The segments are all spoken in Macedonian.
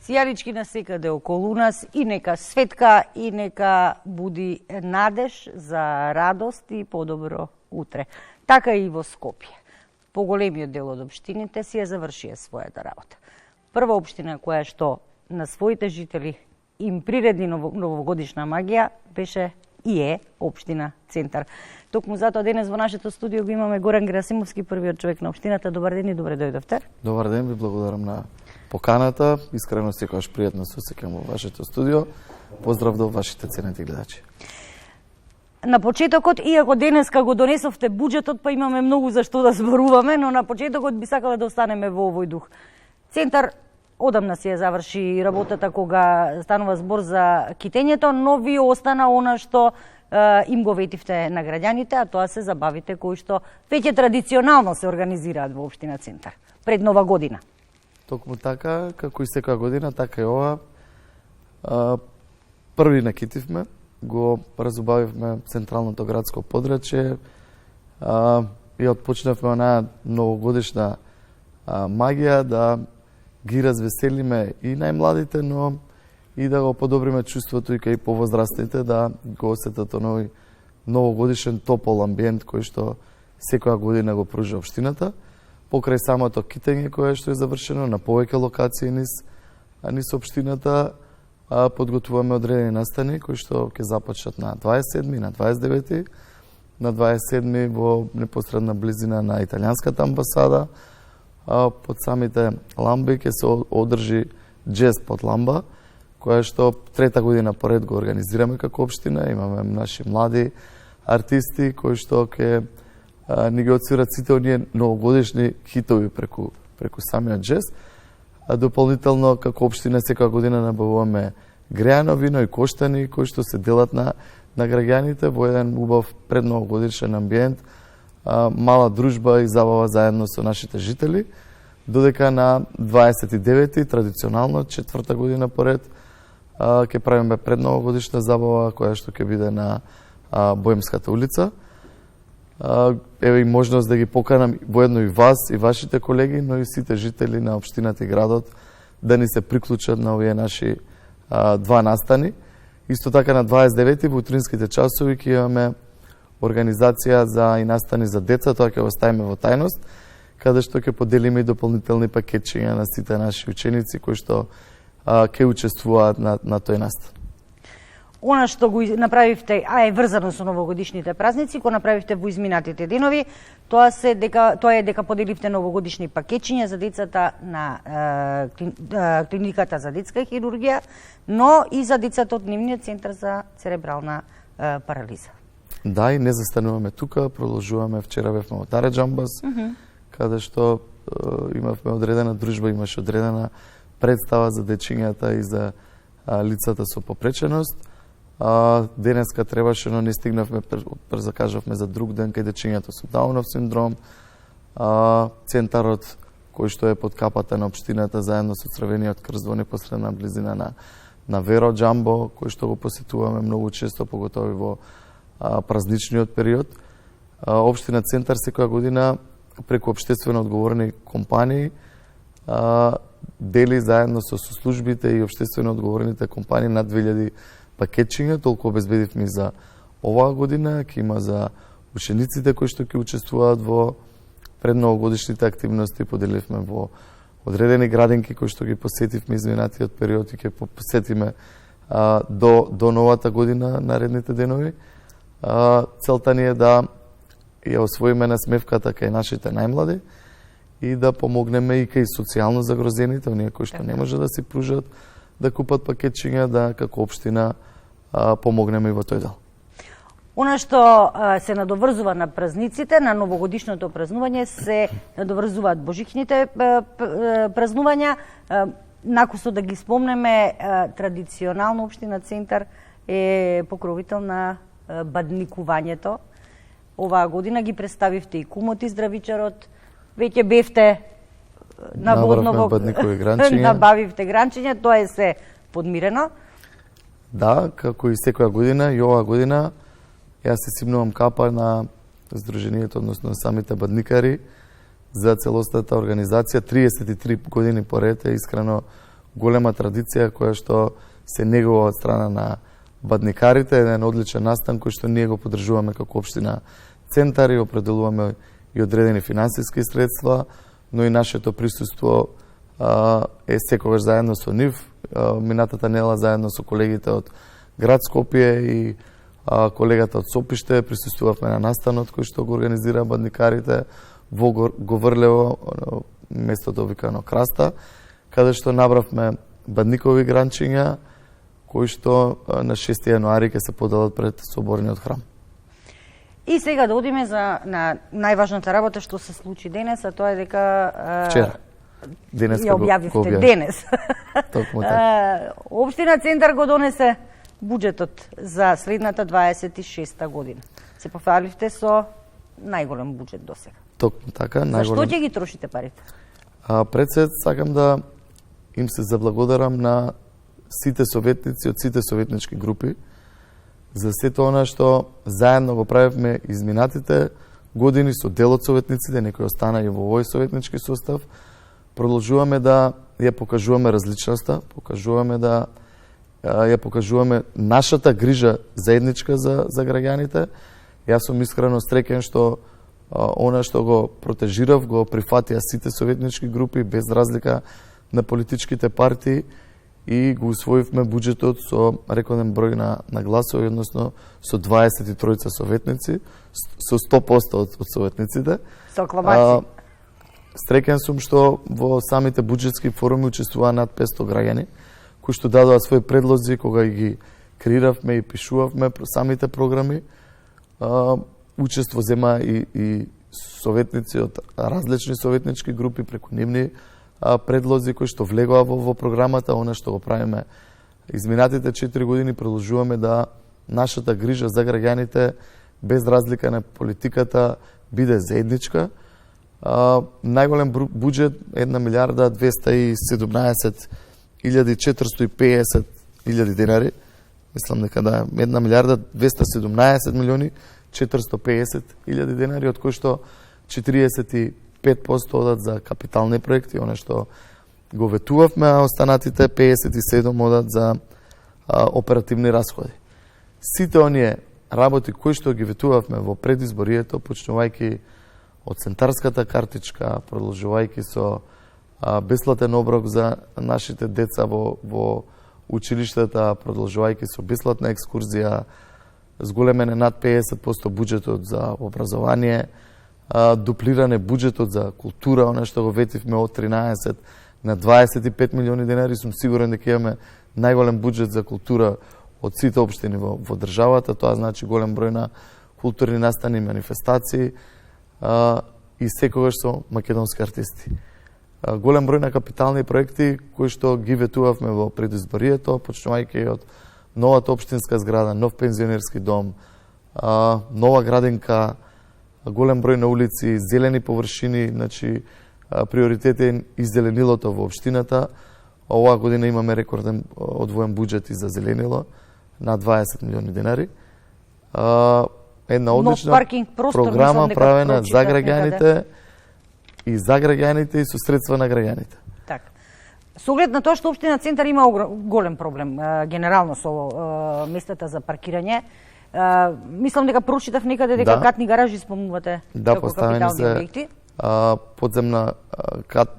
сијалички насекаде околу нас и нека светка и нека буди надеж за радост и подобро утре. Така и во Скопје. Поголемиот дел од општините си ја завршија својата работа. Прва општина која што на своите жители им приреди новогодишна магија беше и е општина Центар. Токму затоа денес во нашето студио го имаме Горан Герасимовски, првиот човек на општината. Добар ден и добре дојдовте. Добар ден, ви благодарам на поканата. Искрено секогаш пријатно се осеќам во вашето студио. Поздрав до вашите ценети гледачи. На почетокот, иако денеска го донесовте буџетот, па имаме многу за што да зборуваме, но на почетокот би сакала да останеме во овој дух. Центар одамна си ја заврши работата кога станува збор за китењето, но ви остана она што им го ветивте на граѓаните, а тоа се забавите кои што веќе традиционално се организираат во општина Центар пред Нова година. Токму така, како и секоја година, така и ова. Први накитивме, го разубавивме централното градско подрачје и отпочнавме онаа новогодишна магија да ги развеселиме и најмладите, но и да го подобриме чувството и кај повозрастните да го осетат оној новогодишен топол амбиент кој што секоја година го пружа општината. Покрај самото китење кое што е завршено на повеќе локации низ општината, подготвуваме одредени настани кои што ќе започнат на 27, на 29, на 27 во непосредна близина на италијанската амбасада. Под самите ламби ќе се одржи джез под ламба, која што трета година поред го организираме како општина. Имаме наши млади артисти кои што ќе ни ги отсвират сите оние новогодишни хитови преку самиот джез. А дополнително како општина секоја година набавуваме греано вино и коштани кои што се делат на граѓаните во еден убав предновогодишен амбиент, мала дружба и забава заедно со нашите жители, додека на 29 традиционално четврта година поред ќе правиме предновогодишна забава која што ќе биде на Боемската улица. Еве и можност да ги поканам воедно и вас и вашите колеги, но и сите жители на општината и градот да ни се приклучат на овие наши два настани. Исто така на 29 во утринските часови ќе имаме организација за и настани за деца, тоа ќе го ставиме во тајност, каде што ќе поделиме и дополнителни пакетчиња на сите наши ученици кои што ќе учествуваат на тој настан. Она што го направивте, е врзано со новогодишните празници, го направивте во изминатите денови, тоа е дека поделивте новогодишни пакетчиња за децата на клиниката за детска хирургија, но и за децата од нивниот центар за церебрална парализа. Да, и не застануваме тука, продолжуваме. Вчера бевме во Таре Џамбас, каде што имавме одредена дружба, имаше одредена представа за дечињата и за лицата со попреченост. Денеска требаше, но не стигнавме, закажавме за друг ден кај дечињата со Даунов синдром. Центарот кој што е под капата на општината заедно со Црвениот крст во непосредна близина на Веро Џамбо, кој што го посетуваме многу често, поготово во празничниот период. Општина Центар секоја година преку општествено одговорни компании дели заедно со службите и општествено одговорните компании над 2000 пакетчиња, толку обезбедивме за оваа година, ќе има за учениците кои што ќе учествуваат во предновогодишните активности, поделивме во одредени градинки кои што ги посетивме изминатиот период и ќе посетиме до новата година, наредните денови. Целта ни е да ја освоиме насмевката кај нашите најмлади и да помогнеме и кај социјално загрозените, оние кои што не може да си пружат да купат пакетчиња, да како општина помогнеме и во тој дел. Она што се надоврзува на празниците, на новогодишното празнување, се надоврзуваат божичните празнувања. Накусо да ги спомнеме, традиционално општина Центар е покровител на бадникувањето. Оваа година ги представивте и кумот и здравичарот. Веќе бевте набавивте гранчиња, тоа е се подмирено. Да, како и секоја година, и оваа година јас се симнувам капа на Сдруженијето, односно на самите бадникари за целосната организација. 33 години поред е искрено голема традиција која што се негува од страна на бадникарите, еден одличен настан кој што ние го поддржуваме како општина Центар и определуваме и одредени финансиски средства, но и нашето присуство е секогаш заедно со нив. Минатата недела заедно со колегите од град Скопје и колегата од Сопиште присуствувавме на настанот кој што го организира бадникарите во Говрлево, местото викано Краста, каде што набравме бадникови гранчиња кои што на 6 јануари ќе се поделат пред Соборниот храм. И сега да одиме на најважната работа што се случи денес, а тоа е дека вчера. Денес ја објавивте денес. Токму така. Општина Центар го донесе буџетот за следната 26-та година. Се пофаливте со најголем буџет досега. Токму така, најголем. Зашто ќе ги трошите парите? Пред се сакам да им се заблагодарам на сите советници од сите советнички групи за сето она што заедно го правевме изминатите години со дел од советниците, некои остана и во овој советнички состав. Продолжуваме да ја покажуваме различноста, ја покажуваме нашата грижа заедничка за граѓаните. Јас сум искрено среќен што она што го протежирав го прифатија сите советнички групи без разлика на политичките партии и го усвоивме буџетот со рекорден број на гласови, односно со 23 советници, со 100% од советниците. Со акламација. Среќен сум што во самите буџетски форуми учествуваа над 500 граѓани, кои што дадоа своји предлози кога ги креиравме и пишувавме самите програми. Учество зема и советници од различни советнички групи преку нивни предлози кои што влегоа во програмата. Она што го правиме изминатите 4 години, продолжуваме да нашата грижа за граѓаните без разлика на политиката биде заедничка. Најголем буџет 1.217.450.000 денари. Мислам дека да 1.217.450.000 денари, од кои што 45% одат за капитални проекти, оно што го ветувавме, а останатите 57% одат за оперативни расходи. Сите оние работи кои што ги ветувавме во предизборието, почнувајќи од центарската картичка, продолжувајќи со бесплатен оброк за нашите деца во училиштата, продолжувајќи со бесплатна екскурзија, зголемене над 50% буџетот за образование, дуплиране буџетот за култура, она што го ветивме од 13 на 25 милиони денари. Сум сигурен дека имаме најголем буџет за култура од сите општини во државата. Тоа значи голем број на културни настани, манифестации и секогаш со македонски артисти. Голем број на капитални проекти кои што ги ветувавме во предизборието, почнувајќи од новата општинска зграда, нов пензионерски дом, нова градинка, голем број на улици, зелени површини, значи приоритет е иззеленилото во општината. Оваа година имаме рекорден одвоен буџет и за зеленило на 20 милиони денари. Една одлична програма правена за граѓаните и за граѓаните и со средства на граѓаните. Така. Со оглед на тоа што општина Центар има голем проблем генерално со местата за паркирање, мислам дека прочитав некаде дека катни гаражи спомнувате како капитални објекти.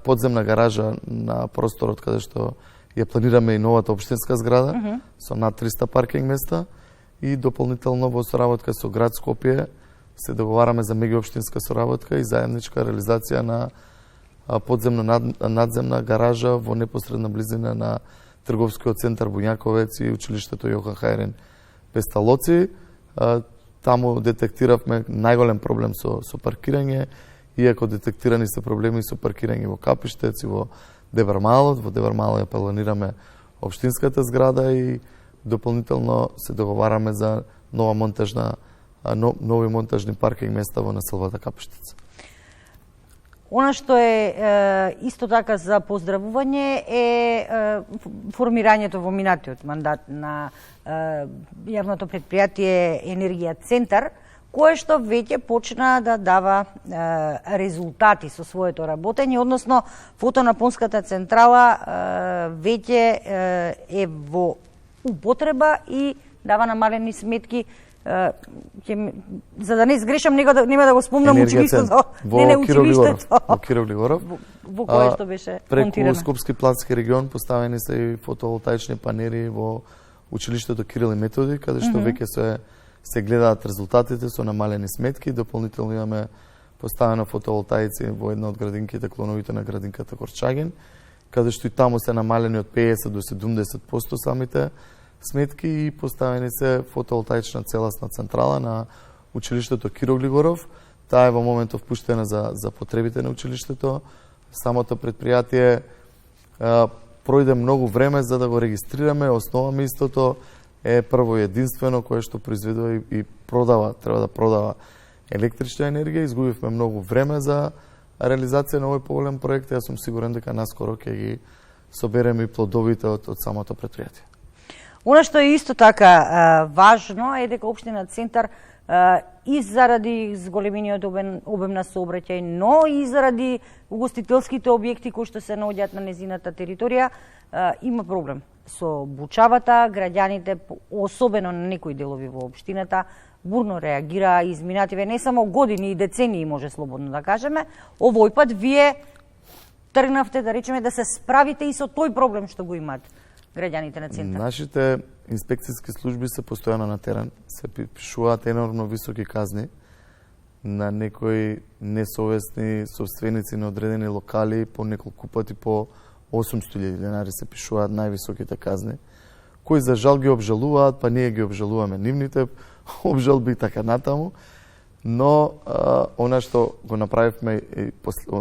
Подземна гаража на просторот каде што ја планираме и новата општинска зграда со над 300 паркинг места и дополнително во соработка со град Скопје се договараме за меѓуопштинска соработка и заедничка реализација на подземна надземна гаража во непосредна близина на трговскиот центар Буњаковец и училиштето Јохан Хајрин Песталоци. Таму детектиравме најголем проблем со паркирање, иако детектирани се проблеми со паркирање во Капиштец и во Дебармалот. Во Дебармалот ја планираме општинската зграда и дополнително се договараме за нови монтажни паркинг места во населбата Капиштец. Она што е исто така за поздравување е формирањето во минатиот мандат на јавното предпријатие Енергија Центар, кое што веќе почна да дава резултати со своето работење, односно фотонапонската централа веќе е во употреба и дава намалени сметки. За да не сгрешам, нема да го спомнам училиштето. Во Киров Глигоров. Во кое што беше монтирано. Преку Скопски плански регион поставени се и фотоволтаични панели во училиштето Кирил и Методи, каде што веќе се гледаат резултатите со намалени сметки. Дополнително имаме поставено фотоволтаици во една од градинките, клоновите на градинката Корчагин, каде што и таму се намалени од 50 до 70% самите сметки и поставени се фотоволтаична целасна централа на училиштето Киро Глигоров. Таа е во моментов пуштена за потребите на училиштето. Самото предпријатие пројде многу време за да го регистрираме, основаме истото, е прво единствено кое што произведува и продава, треба да продава електрична енергија. Изгубивме многу време за реализација на овој поголем проект. Јас сум сигурен дека наскоро ќе ги собереме и плодовите од самото предпријатие. Она што е исто така важно е дека општина Центар и заради зголемениот обем на сообраќај, но и заради угостителските објекти кои што се наоѓаат на незината територија, има проблем со бучавата. Граѓаните, особено на некои делови во општината, бурно реагираа. Изминативе не само години и децении, може слободно да кажеме. Овој пат вие тргнавте, да речеме, да се справите и со тој проблем што го имаат граѓаните на Центар. Нашите инспекцијски служби се постојано на терен, се пишуваат енормно високи казни на некои несовесни собственици на одредени локали, по неколку пати по 800.000 денари се пишуваат највисоките казни, кои за жал ги обжалуваат, па ние ги обжалуваме нивните обжалби и така натаму. Но она што го направивме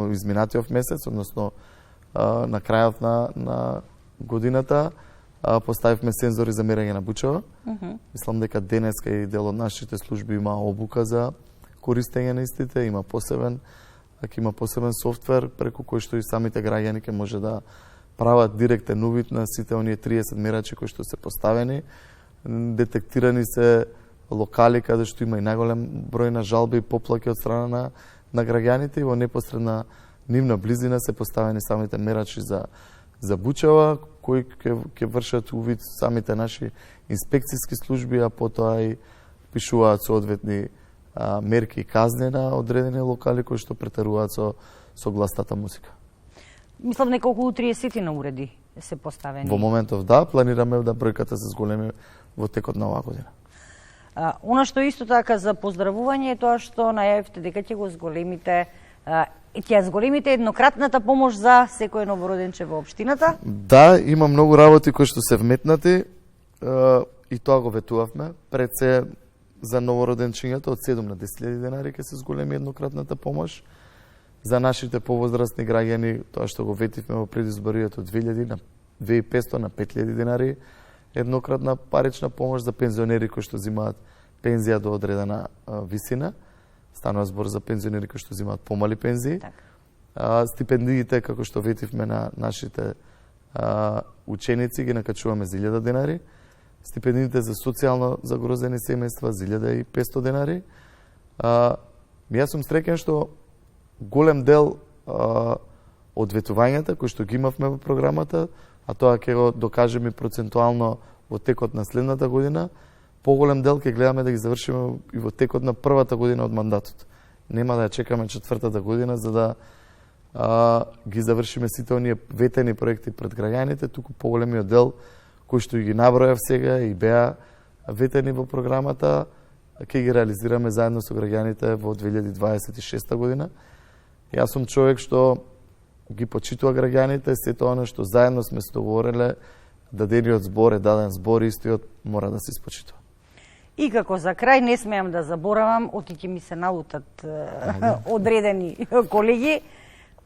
изминатиот месец, односно на крајот на годината, поставивме сензори за мерење на бучава. Мислам дека денеска и дел од нашите служби има обука за користење на истите, има посебен софтвер преку кој што и самите граѓани ќе може да прават директен увид на сите оние 30 мерачи кои што се поставени. Детектирани се локали каде што има и најголем број на жалби и поплаки од страна на граѓаните и во непосредна нивна близина се поставени самите мерачи за бучава, кои ќе вршат увид самите наши инспекцијски служби, а потоа и пишуваат соодветни мерки и казни на одредени локали кои што претеруваат со гласната музика. Мислам дека околу 30 на уреди се поставени. Во моментов да, планираме да бројката се зголеми во текот на оваа година. Она што исто така за поздравување е тоа што најавивте дека ќе го зголемите еднократната помош за секој новороденче во општината. Да, има многу работи кои што се вметнати и тоа го ветувавме. Пред се за новороденчињата од 7 на 10.000 денари ќе се зголеми еднократната помош. За нашите повозрастни граѓани, тоа што го ветивме во предизборието од 2.000 на 2.500 на 5.000 денари, еднократна парична помош за пензионери кои што земаат пензија до одредена висина. Станува збор за пензионери кои што земаат помали пензии. Стипендиите, како што ветивме на нашите ученици, ги накачуваме за 1.000 денари. Стипендиите за социјално загрозени семејства за 1.500 денари. Јас сум среќен што голем дел од ветувањата кои што ги имавме во програмата, а тоа ќе го докажеме процентуално во текот на следната година, поголем дел ќе гледаме да ги завршиме и во текот на првата година од мандатот. Нема да ја чекаме четвртата година за да ги завршиме сите оние ветени проекти пред граѓаните, туку поголемиот дел кои што ги набројав сега и беа ветени во програмата, ќе ги реализираме заедно со граѓаните во 2026 година. Јас сум човек што ги почитува граѓаните, сето оно што заедно сме се договориле, дадениот збор е даден збор, истиот мора да се испочитува. И како за крај не смеам да заборавам, оти ќе ми се налутат одредени колеги,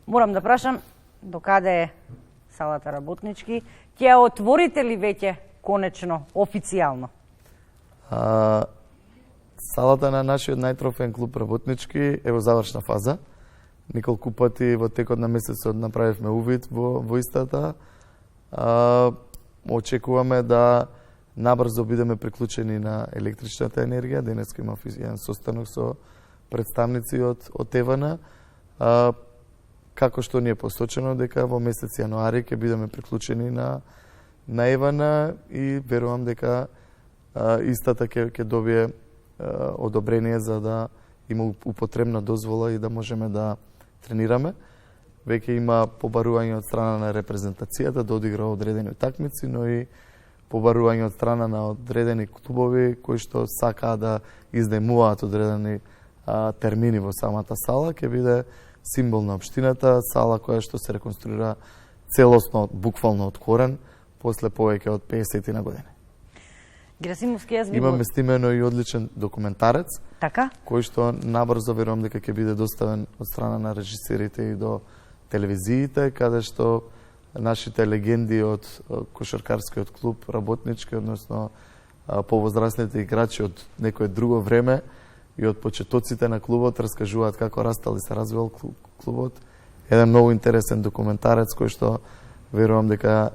морам да прашам докаде е салата работнички, ќе ја отворите ли веќе конечно официјално? Салата на нашиот најтрофеен клуб работнички е во завршна фаза. Неколку пати во текот на месецот направивме увид во истата. Очекуваме да набрзо бидеме приклучени на електричната енергија. Денеска имав еден состанок со представници од ЕВН. Како што ни е посочено дека во месец јануари ќе бидеме приклучени на ЕВН и верувам дека истата ќе добие одобрение за да има употребна дозвола и да можеме да тренираме. Веќе има побарување од страна на репрезентацијата да одигра одредени утакмици, но и побарување од страна на одредени клубови кои што сакаат да изнајмуваат одредени термини во самата сала. Ќе биде символ на општината, сала која што се реконструира целосно, буквално од корен, после повеќе од 50 на години. Герасимовски, јас би Имаме стимено и одличен документарец, така? кој што набрзо верувам дека ќе биде доставен од страна на режисерите и до телевизиите, каде што нашите легенди од кошаркарскиот клуб, работнички, односно повозрастните играчи од некое друго време и од почетоците на клубот раскажуваат како растал и се развивал клубот. Еден многу интересен документарец кој што верувам дека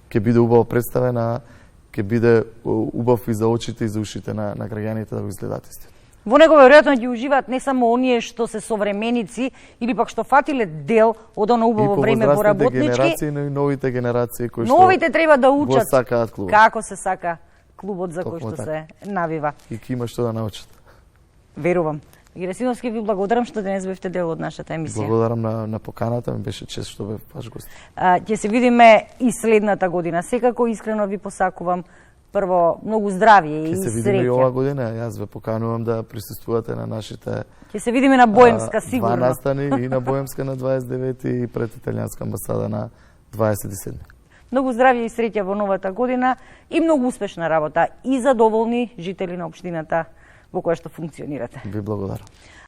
ќе биде убаво представен, ќе биде убав и за очите и за ушите на граѓаните да го изгледаат истина. Во него веројатно ќе уживаат не само оние што се современици или пак што фатиле дел од оно убаво време во работнички. И генерации, но и новите генерации кои што новите треба да учат сакаат клубот. Како се сака клубот за кој што се навива. И ќе има што да научат. Верувам. Герасимовски, ви благодарам што денес бевте дел од нашата емисија. Благодарам на поканата, ми беше чест што бев ваш гост. Ќе се видиме и следната година. Секако искрено ви посакувам прво многу здравје и среќа. Ќе се видиме и ова година. Јас ве поканувам да присуствувате на нашите Ќе се видиме на Боемска сигурно. Два настани и на Боемска на 29 и пред Италијанска амбасада на 27. Многу здравје и среќа во новата година и многу успешна работа и задоволни жители на општината во која што функционирате. Ви благодарам.